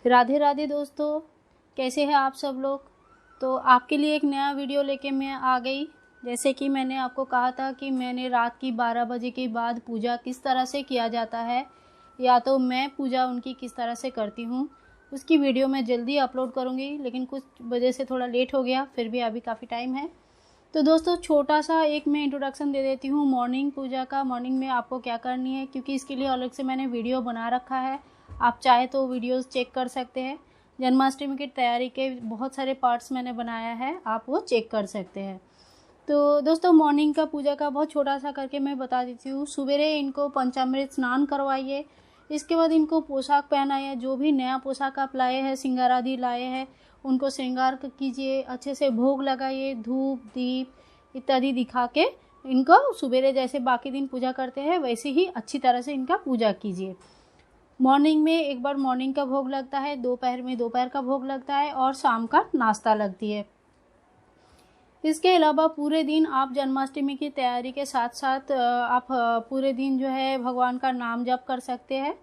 राधे राधे दोस्तों, कैसे हैं आप सब लोग। तो आपके लिए एक नया वीडियो लेके मैं आ गई। जैसे कि मैंने आपको कहा था कि मैंने रात की 12 बजे के बाद पूजा किस तरह से किया जाता है, या तो मैं पूजा उनकी किस तरह से करती हूँ, उसकी वीडियो मैं जल्दी अपलोड करूँगी। लेकिन कुछ वजह से थोड़ा लेट हो गया, फिर भी अभी काफ़ी टाइम है। तो दोस्तों, छोटा सा एक मैं इंट्रोडक्शन दे देती हूँ मॉर्निंग पूजा का। मॉर्निंग में आपको क्या करनी है, क्योंकि इसके लिए अलग से मैंने वीडियो बना रखा है, आप चाहे तो वीडियोस चेक कर सकते हैं। जन्माष्टमी की तैयारी के बहुत सारे पार्ट्स मैंने बनाया है, आप वो चेक कर सकते हैं। तो दोस्तों, मॉर्निंग का पूजा का बहुत छोटा सा करके मैं बता देती हूँ। सवेरे इनको पंचामृत स्नान करवाइए, इसके बाद इनको पोशाक पहनाइए। जो भी नया पोशाक आप लाए हैं, श्रृंगार आदि लाए हैं, उनको श्रृंगार कीजिए, अच्छे से भोग लगाइए, धूप दीप इत्यादि दिखा के इनको सवेरे जैसे बाकी दिन पूजा करते हैं वैसे ही अच्छी तरह से इनका पूजा कीजिए। मॉर्निंग में एक बार मॉर्निंग का भोग लगता है, दोपहर में दोपहर का भोग लगता है, और शाम का नाश्ता लगती है। इसके अलावा पूरे दिन आप जन्माष्टमी की तैयारी के साथ साथ आप पूरे दिन जो है भगवान का नाम जप कर सकते हैं।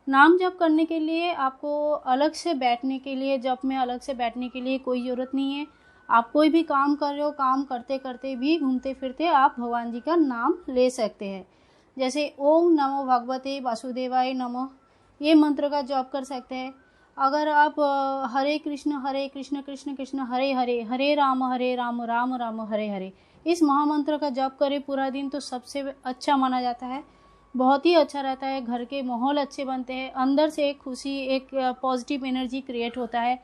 नाम जप करने के लिए आपको अलग से बैठने के लिए, जप में अलग से बैठने के लिए कोई ज़रूरत नहीं है। आप कोई भी काम कर रहे हो, काम करते करते भी, घूमते फिरते आप भगवान जी का नाम ले सकते हैं। जैसे ओम नमो भगवते वासुदेवाय नमः, ये मंत्र का जप कर सकते हैं। अगर आप हरे कृष्ण कृष्ण कृष्ण हरे हरे, हरे राम राम राम हरे हरे, इस महामंत्र का जप करें पूरा दिन, तो सबसे अच्छा माना जाता है। बहुत ही अच्छा रहता है, घर के माहौल अच्छे बनते हैं, अंदर से एक खुशी, एक पॉजिटिव एनर्जी क्रिएट होता है।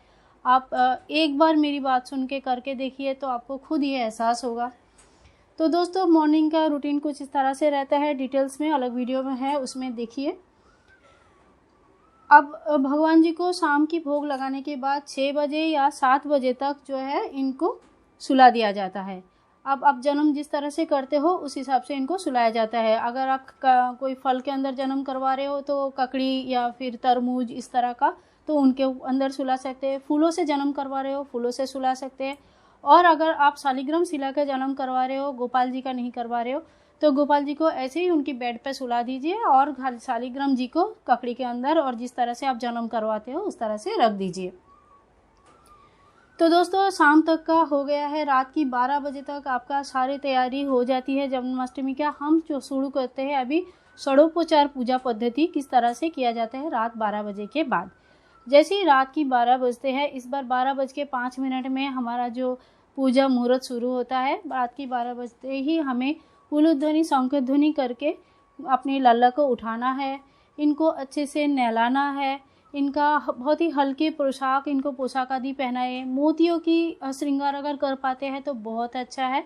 आप एक बार मेरी बात सुन के करके देखिए तो आपको खुद ही एहसास होगा। तो दोस्तों, मॉर्निंग का रूटीन कुछ इस तरह से रहता है, डिटेल्स में अलग वीडियो में है, उसमें देखिए। अब भगवान जी को शाम की भोग लगाने के बाद 6 बजे या 7 बजे तक जो है इनको सुला दिया जाता है। अब आप जन्म जिस तरह से करते हो उस हिसाब से इनको सुलाया जाता है। अगर आप कोई फल के अंदर जन्म करवा रहे हो तो ककड़ी या फिर तरबूज इस तरह का, तो उनके अंदर सुला सकते हैं। फूलों से जन्म करवा रहे हो, फूलों से सुला सकते हैं। और अगर आप शालिग्राम शिला का जन्म करवा रहे हो, गोपाल जी का नहीं करवा रहे हो, तो गोपाल जी को ऐसे ही उनकी बेड पे सुला दीजिए और शालिग्राम जी को ककड़ी के अंदर, और जिस तरह से आप जन्म करवाते हो उस तरह से रख दीजिए। तो दोस्तों, शाम तक का हो गया है, रात की 12 बजे तक आपका सारी तैयारी हो जाती है जन्माष्टमी का। हम जो शुरू करते हैं अभी षडोपचार पूजा पद्धति किस तरह से किया जाता है रात 12 बजे के बाद। जैसे ही रात की 12 बजते हैं, इस बार 12:05 में हमारा जो पूजा मुहूर्त शुरू होता है। रात की 12 बजते ही हमें उलूध्वनि शंखध्वनि करके अपनी लल्ला को उठाना है, इनको अच्छे से नहलाना है, इनका बहुत ही हल्के पोशाक, इनको पोशाक आदि पहनाए। मोतियों की श्रृंगार अगर कर पाते हैं तो बहुत अच्छा है,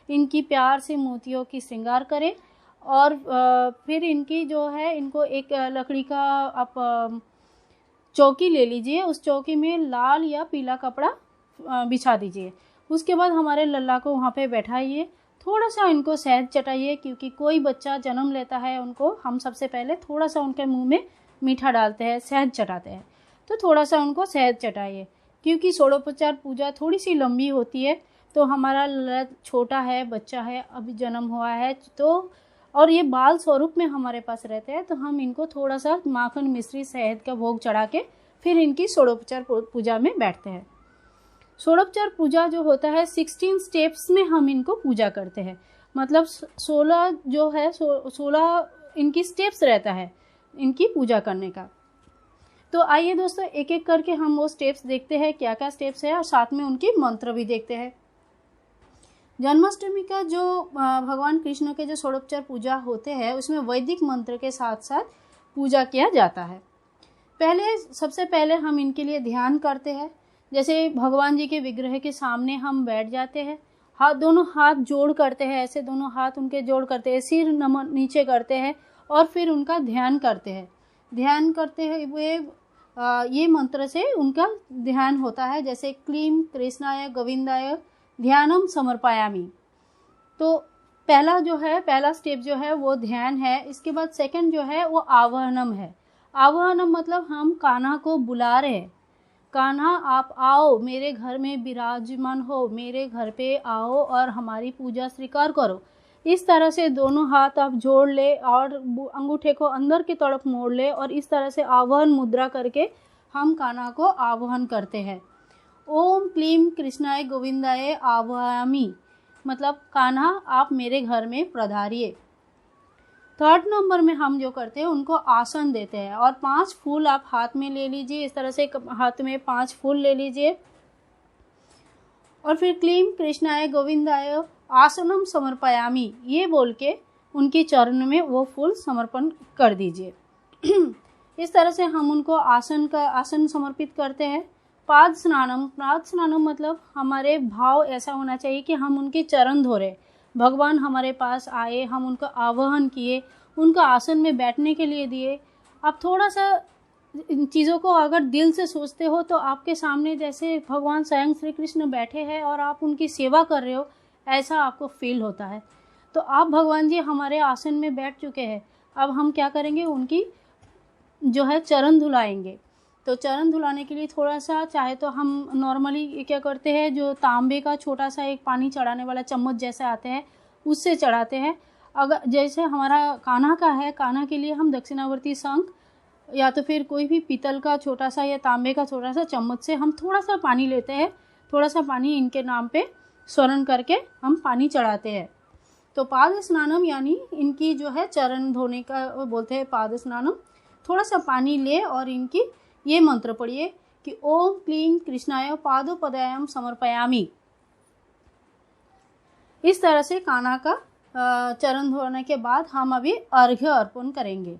इनकी प्यार से मोतियों की श्रृंगार करें। और फिर इनकी जो है, इनको एक लकड़ी का आप चौकी ले लीजिए, उस चौकी में लाल या पीला कपड़ा बिछा दीजिए। उसके बाद हमारे लल्ला को वहाँ पे बैठाइए, थोड़ा सा इनको शहद चटाइए, क्योंकि कोई बच्चा जन्म लेता है उनको हम सबसे पहले थोड़ा सा उनके मुंह में मीठा डालते हैं, शहद चटाते हैं। तो थोड़ा सा उनको शहद चटाइए, क्योंकि षोडोपचार पूजा थोड़ी सी लंबी होती है। तो हमारा लल्ला छोटा है, बच्चा है, अभी जन्म हुआ है, तो और ये बाल स्वरूप में हमारे पास रहते हैं, तो हम इनको थोड़ा सा माखन मिश्री शहद का भोग चढ़ा के फिर इनकी षोडोपचार पूजा में बैठते हैं। षोडोपचार पूजा जो होता है 16 स्टेप्स में हम इनको पूजा करते हैं। मतलब 16 जो है, 16 इनकी स्टेप्स रहता है इनकी पूजा करने का। तो आइए दोस्तों, एक एक करके हम वो स्टेप्स देखते हैं, क्या क्या स्टेप्स है, और साथ में उनकी मंत्र भी देखते हैं। जन्माष्टमी का जो भगवान कृष्ण के जो षोडोपचार पूजा होते हैं, उसमें वैदिक मंत्र के साथ साथ पूजा किया जाता है। सबसे पहले हम इनके लिए ध्यान करते हैं। जैसे भगवान जी के विग्रह के सामने हम बैठ जाते हैं, दोनों हाथ जोड़ करते हैं, ऐसे दोनों हाथ उनके जोड़ करते हैं, सिर नमन नीचे करते हैं, और फिर उनका ध्यान करते हैं। ध्यान करते हुए ये मंत्र से उनका ध्यान होता है, जैसे क्लीम कृष्णाय गोविंदाय ध्यानम समर्पयामि। तो पहला स्टेप जो है वो ध्यान है। इसके बाद सेकंड जो है वो आवाहनम है। आवाहनम मतलब हम कान्हा को बुला रहे हैं, कान्हा आप आओ, मेरे घर में विराजमान हो, मेरे घर पे आओ और हमारी पूजा स्वीकार करो। इस तरह से दोनों हाथ आप जोड़ ले और अंगूठे को अंदर की तरफ मोड़ ले, और इस तरह से आवाहन मुद्रा करके हम कान्हा को आवाहन करते हैं। ओम क्लीम कृष्णाय गोविंदाय आवाहयामि, मतलब कान्हा आप मेरे घर में पधारिए। थर्ड नंबर में हम जो करते हैं उनको आसन देते हैं और 5 फूल आप हाथ में ले लीजिए। इस तरह से हाथ में 5 फूल ले लीजिए और फिर क्लीम कृष्णाय गोविंदाय आसनम समर्पयामि ये बोल के उनके चरण में वो फूल समर्पण कर दीजिए। इस तरह से हम उनको आसन समर्पित करते हैं। पाद स्नानम मतलब हमारे भाव ऐसा होना चाहिए कि हम उनके चरण धो रहे, भगवान हमारे पास आए, हम उनका आवाहन किए, उनका आसन में बैठने के लिए दिए। आप थोड़ा सा इन चीज़ों को अगर दिल से सोचते हो तो आपके सामने जैसे भगवान स्वयं श्री कृष्ण बैठे हैं और आप उनकी सेवा कर रहे हो, ऐसा आपको फील होता है। तो आप भगवान जी हमारे आसन में बैठ चुके हैं, अब हम क्या करेंगे, उनकी जो है चरण धुलाएंगे। तो चरण धुलाने के लिए थोड़ा सा, चाहे तो हम नॉर्मली क्या करते हैं, जो तांबे का छोटा सा एक पानी चढ़ाने वाला चम्मच जैसे आते हैं उससे चढ़ाते हैं। अगर जैसे हमारा कान्हा का है, कान्हा के लिए हम दक्षिणावर्ती शंख या तो फिर कोई भी पीतल का छोटा सा या तांबे का छोटा सा चम्मच से हम थोड़ा सा पानी लेते हैं, थोड़ा सा पानी इनके नाम पे स्वरण करके हम पानी चढ़ाते हैं। तो पाद स्नानम यानी इनकी जो है चरण धोने का बोलते हैं पाद स्नानम। थोड़ा सा पानी ले और इनकी ये मंत्र पढ़िए कि ओम क्लीं कृष्णाय पादोपदायम समर्पयामि। इस तरह से कान्हा का चरण धोने के बाद हम अभी अर्घ्य अर्पण करेंगे।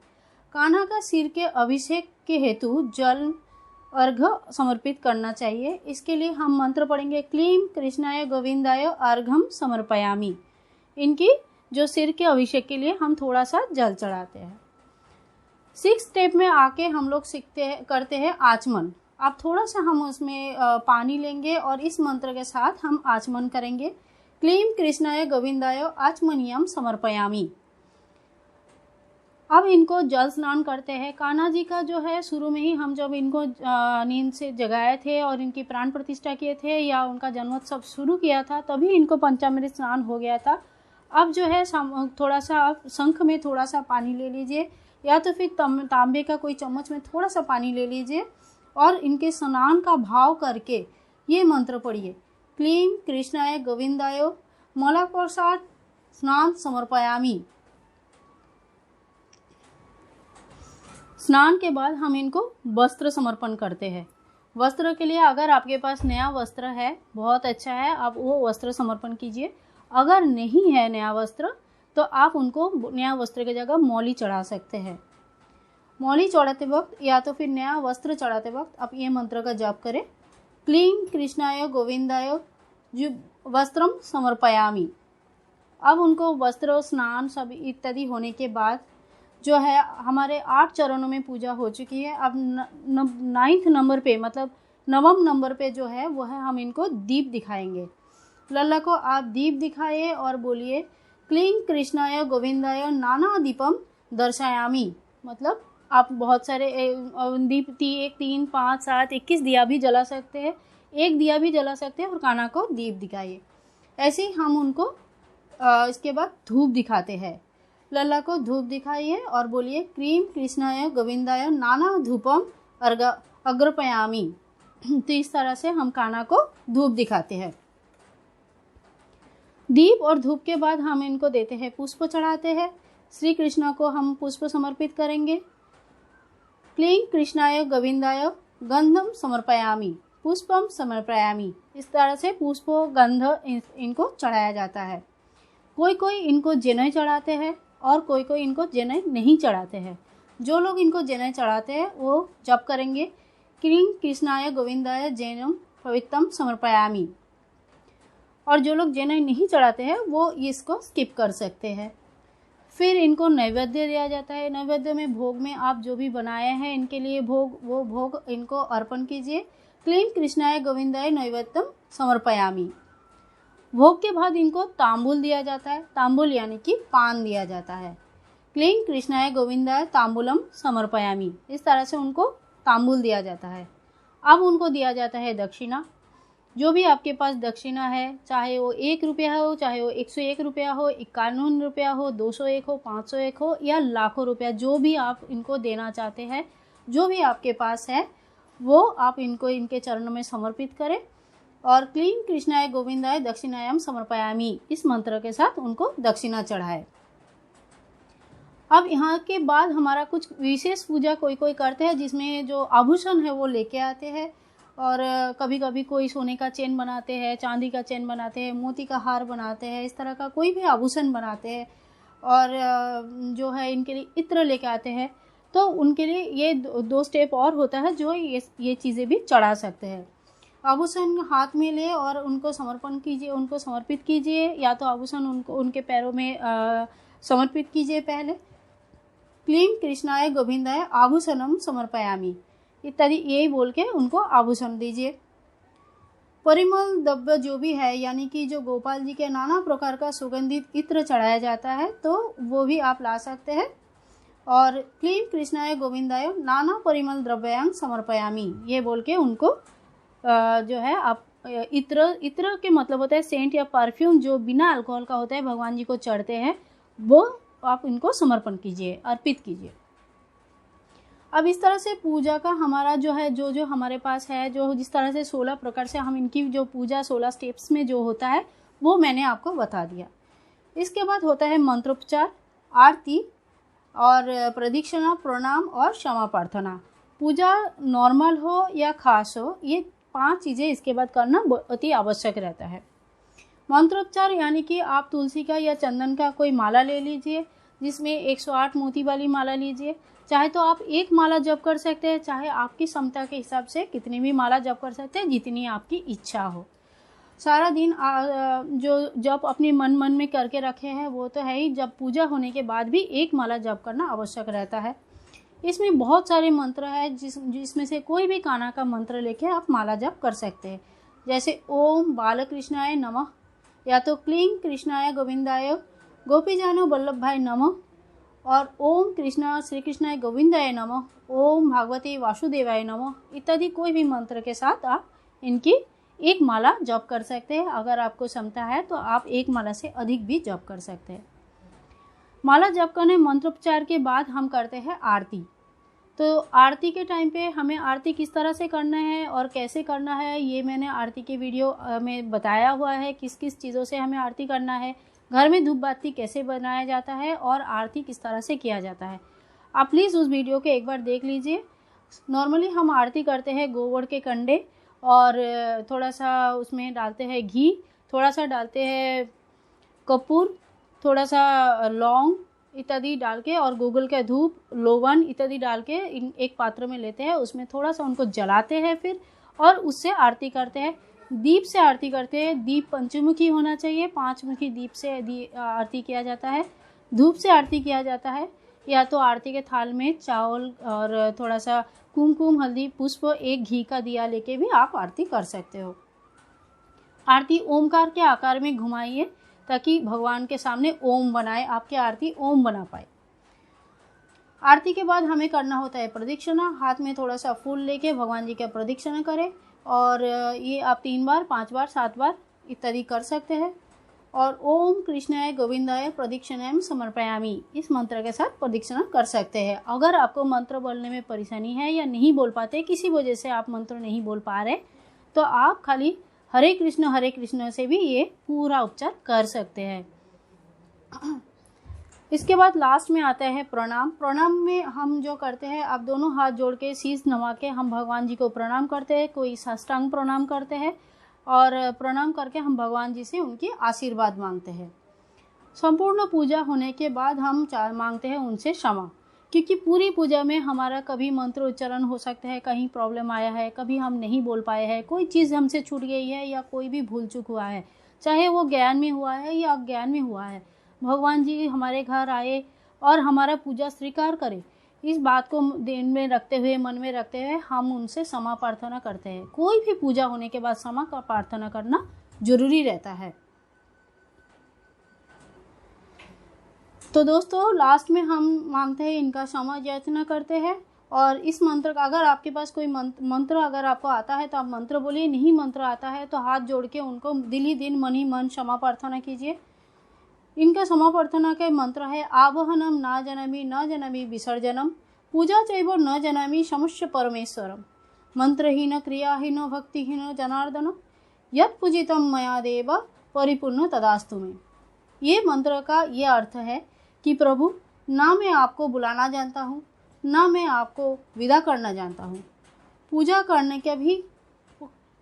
कान्हा का सिर के अभिषेक के हेतु जल अर्घ्य समर्पित करना चाहिए। इसके लिए हम मंत्र पढ़ेंगे क्लीं कृष्णाय गोविंदाय अर्घ्यम समर्पयामि। इनकी जो सिर के अभिषेक के लिए हम थोड़ा सा जल चढ़ाते हैं। 6 स्टेप में आके हम लोग करते हैं आचमन। अब थोड़ा सा हम उसमें पानी लेंगे और इस मंत्र के साथ हम आचमन करेंगे। क्लीं कृष्णाय गोविंदाय आचमनियम समर्पयामि। अब इनको जल स्नान करते हैं। कान्हा जी का जो है शुरू में ही हम जब इनको नींद से जगाए थे और इनकी प्राण प्रतिष्ठा किए थे या उनका जन्मोत्सव शुरू किया था, तभी इनको पंचामृत स्नान हो गया था। अब जो है थोड़ा सा आप शंख में थोड़ा सा पानी ले लीजिए या तो फिर तांबे का कोई चम्मच में थोड़ा सा पानी ले लीजिए और इनके स्नान का भाव करके ये मंत्र पढ़िए क्लीं कृष्णाय गोविंदाय मलाप्रसाद स्नान समर्पयामि। स्नान के बाद हम इनको वस्त्र समर्पण करते हैं। वस्त्र के लिए अगर आपके पास नया वस्त्र है, बहुत अच्छा है, आप वो वस्त्र समर्पण कीजिए। अगर नहीं है नया वस्त्र तो आप उनको नया वस्त्र की जगह मौली चढ़ा सकते हैं। मौली चढ़ाते वक्त या तो फिर नया वस्त्र चढ़ाते वक्त आप ये मंत्र का जाप करें क्लीं कृष्णाय गोविंदाय वस्त्रम समर्पयामि। अब उनको वस्त्र स्नान सब इत्यादि होने के बाद जो है हमारे 8 चरणों में पूजा हो चुकी है। अब 9th नंबर पे मतलब 9वें नंबर पे जो है वो है हम इनको दीप दिखाएंगे। लल्ला को आप दीप दिखाइए और बोलिए क्लीं कृष्णाय गोविंदाय नाना दीपम दर्शयामि। मतलब आप बहुत सारे दीप 1 3 5 7 21 दिया भी जला सकते हैं, एक दिया भी जला सकते हैं और कान्हा को दीप दिखाइए। ऐसे ही हम उनको इसके बाद धूप दिखाते हैं। लल्ला को धूप दिखाइए और बोलिए क्लीं कृष्णाय गोविंदाय नाना धूपम अग्रपयामि। तो इस तरह से हम कान्हा को धूप दिखाते हैं। दीप और धूप के बाद हम इनको देते हैं पुष्प चढ़ाते हैं। श्री कृष्ण को हम पुष्प समर्पित करेंगे। क्लीं कृष्णाय गोविंदाय गंधम समर्पयामि पुष्पम समर्पयामि। इस तरह से पुष्प गंध इनको चढ़ाया जाता है। कोई कोई इनको जनेऊ चढ़ाते हैं और कोई कोई इनको जनेऊ नहीं चढ़ाते हैं। जो लोग इनको जनेऊ चढ़ाते हैं वो जप करेंगे क्लीं कृष्णाय गोविंदाय जनेऊ पवित्रम समर्पयामि। और जो लोग जनेऊ नहीं चढ़ाते हैं वो इसको स्किप कर सकते हैं। फिर इनको नैवेद्य दिया जाता है। नैवेद्य में भोग में आप जो भी बनाए हैं इनके लिए भोग, वो भोग इनको अर्पण कीजिए। क्लीं कृष्णाय गोविंदाय नैवेद्यम समर्पयामि। भोग के बाद इनको तांबुल दिया जाता है। तांबुल यानी कि पान दिया जाता है। क्लीं कृष्णाय गोविंदाय तांबुलम समर्पयामि। इस तरह से उनको तांबुल दिया जाता है। अब उनको दिया जाता है दक्षिणा। जो भी आपके पास दक्षिणा है, चाहे वो 1 रुपया हो, चाहे वो 101 रुपया हो, 51 रुपया हो, 201 हो, 501 हो या लाखों रुपया, जो भी आप इनको देना चाहते हैं, जो भी आपके पास है वो आप इनको इनके चरणों में समर्पित करें और क्लीं कृष्णाय गोविंदाय दक्षिणायाम समर्पयामि इस मंत्र के साथ उनको दक्षिणा चढ़ाए। अब यहाँ के बाद हमारा कुछ विशेष पूजा कोई कोई करते हैं जिसमें जो आभूषण है वो लेके आते हैं, और कभी कभी कोई सोने का चेन बनाते हैं, चांदी का चेन बनाते हैं, मोती का हार बनाते हैं, इस तरह का कोई भी आभूषण बनाते हैं। और जो है इनके लिए इत्र लेके आते हैं, तो उनके लिए ये दो स्टेप और होता है जो ये चीज़ें भी चढ़ा सकते हैं। आभूषण हाथ में ले और उनको समर्पण कीजिए, उनको समर्पित कीजिए, या तो आभूषण उनको उनके पैरों में समर्पित कीजिए पहले। क्लीं कृष्णाय गोविंदाय आभूषणम समर्पयामि इत्यादि यही बोल के उनको आभूषण दीजिए। परिमल द्रव्य जो भी है, यानी कि जो गोपाल जी के नाना प्रकार का सुगंधित इत्र चढ़ाया जाता है, तो वो भी आप ला सकते हैं। और क्लीं कृष्णाय गोविंदाय नाना परिमल द्रव्यांग समर्पयामि ये बोल के उनको जो है आप इत्र के मतलब होता है सेंट या परफ्यूम जो बिना अल्कोहल का होता है, भगवान जी को चढ़ते हैं, वो आप इनको समर्पण कीजिए, अर्पित कीजिए। अब इस तरह से पूजा का हमारा जो है जो हमारे पास है, जो जिस तरह से 16 प्रकार से हम इनकी जो पूजा 16 स्टेप्स में जो होता है वो मैंने आपको बता दिया। इसके बाद होता है मंत्रोपचार, आरती और प्रदक्षिणा, प्रणाम और क्षमा प्रार्थना। पूजा नॉर्मल हो या खास हो, ये 5 चीज़ें इसके बाद करना अति आवश्यक रहता है। मंत्रोपचार यानी कि आप तुलसी का या चंदन का कोई माला ले लीजिए, जिसमें 108 मोती वाली माला लीजिए। चाहे तो आप एक माला जप कर सकते हैं, चाहे आपकी क्षमता के हिसाब से कितनी भी माला जप कर सकते हैं, जितनी आपकी इच्छा हो। सारा दिन जो जप अपने मन में करके रखे हैं वो तो है ही, जब पूजा होने के बाद भी एक माला जप करना आवश्यक रहता है। इसमें बहुत सारे मंत्र हैं जिसमें से कोई भी काना का मंत्र लेके आप माला जप कर सकते हैं, जैसे ओम बालकृष्णाय नमः, या तो क्लीं कृष्णाय गोविंदाय गोपीजानो वल्लभ भाई नमः, और ओम कृष्णा श्री कृष्णाय गोविंदाय नमः, ओम भागवते वासुदेवाय नमः इत्यादि कोई भी मंत्र के साथ आप इनकी एक माला जप कर सकते हैं। अगर आपको क्षमता है तो आप एक माला से अधिक भी जप कर सकते हैं। माला जप करने मंत्रोपचार के बाद हम करते हैं आरती। तो आरती के टाइम पे हमें आरती किस तरह से करना है और कैसे करना है, ये मैंने आरती के वीडियो में बताया हुआ है। किस किस चीज़ों से हमें आरती करना है, घर में धूप बत्ती कैसे बनाया जाता है और आरती किस तरह से किया जाता है, आप प्लीज़ उस वीडियो को एक बार देख लीजिए। नॉर्मली हम आरती करते हैं गोबर के कंडे, और थोड़ा सा उसमें डालते हैं घी, थोड़ा सा डालते हैं कपूर, थोड़ा सा लौंग इत्यादि डाल के, और गूगल का धूप, लोवन इत्यादि डाल के एक पात्र में लेते हैं, उसमें थोड़ा सा उनको जलाते हैं फिर, और उससे आरती करते हैं। दीप से आरती करते हैं। दीप पंचमुखी होना चाहिए, 5 मुखी दीप से आरती किया जाता है। धूप से आरती किया जाता है, या तो आरती के थाल में चावल और थोड़ा सा कुमकुम, हल्दी, पुष्प, एक घी का दिया लेके भी आप आरती कर सकते हो। आरती ओमकार के आकार में घुमाइए ताकि भगवान के सामने ओम बनाए, आपकी आरती ओम बना पाए। आरती के बाद हमें करना होता है प्रदक्षिणा। हाथ में थोड़ा सा फूल लेके भगवान जी का प्रदक्षिणा करें, और ये आप 3 बार, 5 बार, 7 बार इत्यादि कर सकते हैं। और ओम कृष्णाय गोविंदाय प्रदक्षिणाम समर्पयामि इस मंत्र के साथ प्रदक्षिणा कर सकते हैं। अगर आपको मंत्र बोलने में परेशानी है या नहीं बोल पाते, किसी वजह से आप मंत्र नहीं बोल पा रहे, तो आप खाली हरे कृष्ण से भी ये पूरा उपचार कर सकते हैं। इसके बाद लास्ट में आता है प्रणाम। प्रणाम में हम जो करते हैं, आप दोनों हाथ जोड़ के शीश नवा के हम भगवान जी को प्रणाम करते हैं। कोई साष्टांग प्रणाम करते हैं, और प्रणाम करके हम भगवान जी से उनकी आशीर्वाद मांगते हैं। संपूर्ण पूजा होने के बाद हम मांगते हैं उनसे क्षमा, क्योंकि पूरी पूजा में हमारा कभी मंत्र उच्चारण हो सकता है, कहीं प्रॉब्लम आया है, कभी हम नहीं बोल पाए हैं, कोई चीज़ हमसे छूट गई है, या कोई भी भूल चूक हुआ है, चाहे वो ज्ञान में हुआ है या अज्ञान में हुआ है। भगवान जी हमारे घर आए और हमारा पूजा स्वीकार करें, इस बात को ध्यान में रखते हुए, मन में रखते हुए हम उनसे क्षमा प्रार्थना करते हैं। कोई भी पूजा होने के बाद क्षमा का प्रार्थना करना जरूरी रहता है। तो दोस्तों, लास्ट में हम मांगते हैं इनका क्षमा याचना करते हैं। और इस मंत्र का, अगर आपके पास कोई मंत्र अगर आपको आता है तो आप मंत्र बोलिए, नहीं मंत्र आता है तो हाथ जोड़ के उनको दिल ही दिल, मन ही मन क्षमा प्रार्थना कीजिए। इनका क्षमा प्रार्थना का मंत्र है आवाहनम न जनामि विसर्जनम, पूजा चैव न जनामि समस्य परमेश्वरम। मंत्रहीन क्रियाहीनो भक्तिहीनो जनार्दन यत् पूजितम मया देव परिपूर्ण तदास्तु में। ये मंत्र का ये अर्थ है कि प्रभु, ना मैं आपको बुलाना जानता हूँ, ना मैं आपको विदा करना जानता हूँ। पूजा करने का भी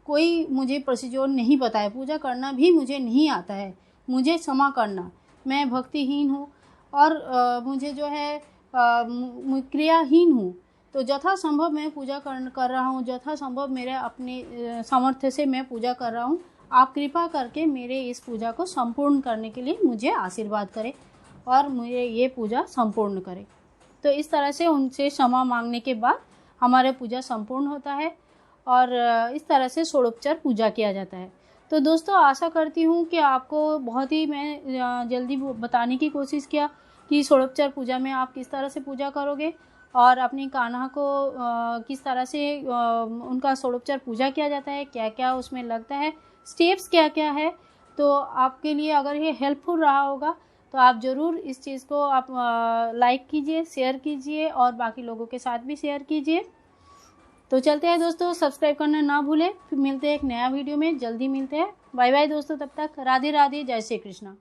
कोई मुझे प्रोसीजर नहीं पता है, पूजा करना भी मुझे नहीं आता है, मुझे क्षमा करना, मैं भक्तिहीन हूँ और मुझे जो है क्रियाहीन हूँ। तो यथासंभव मैं पूजा कर रहा हूँ, यथासंभव मेरे अपने सामर्थ्य से मैं पूजा कर रहा हूँ। आप कृपा करके मेरे इस पूजा को संपूर्ण करने के लिए मुझे आशीर्वाद करें और मुझे ये पूजा संपूर्ण करें। तो इस तरह से उनसे क्षमा मांगने के बाद हमारे पूजा संपूर्ण होता है और इस तरह से षोडोपचार पूजा किया जाता है। तो दोस्तों, आशा करती हूँ कि आपको बहुत ही मैं जल्दी बताने की कोशिश किया कि षोडोपचार पूजा में आप किस तरह से पूजा करोगे और अपनी कान्हा को किस तरह से उनका षोडोपचार पूजा किया जाता है, क्या क्या उसमें लगता है, स्टेप्स क्या क्या है। तो आपके लिए अगर ये हेल्पफुल रहा होगा तो आप ज़रूर इस चीज़ को आप लाइक कीजिए, शेयर कीजिए और बाकी लोगों के साथ भी शेयर कीजिए। तो चलते हैं दोस्तों, सब्सक्राइब करना ना भूलें। फिर मिलते हैं एक नया वीडियो में, जल्दी मिलते हैं। बाय बाय दोस्तों, तब तक राधे राधे, जय श्री कृष्णा।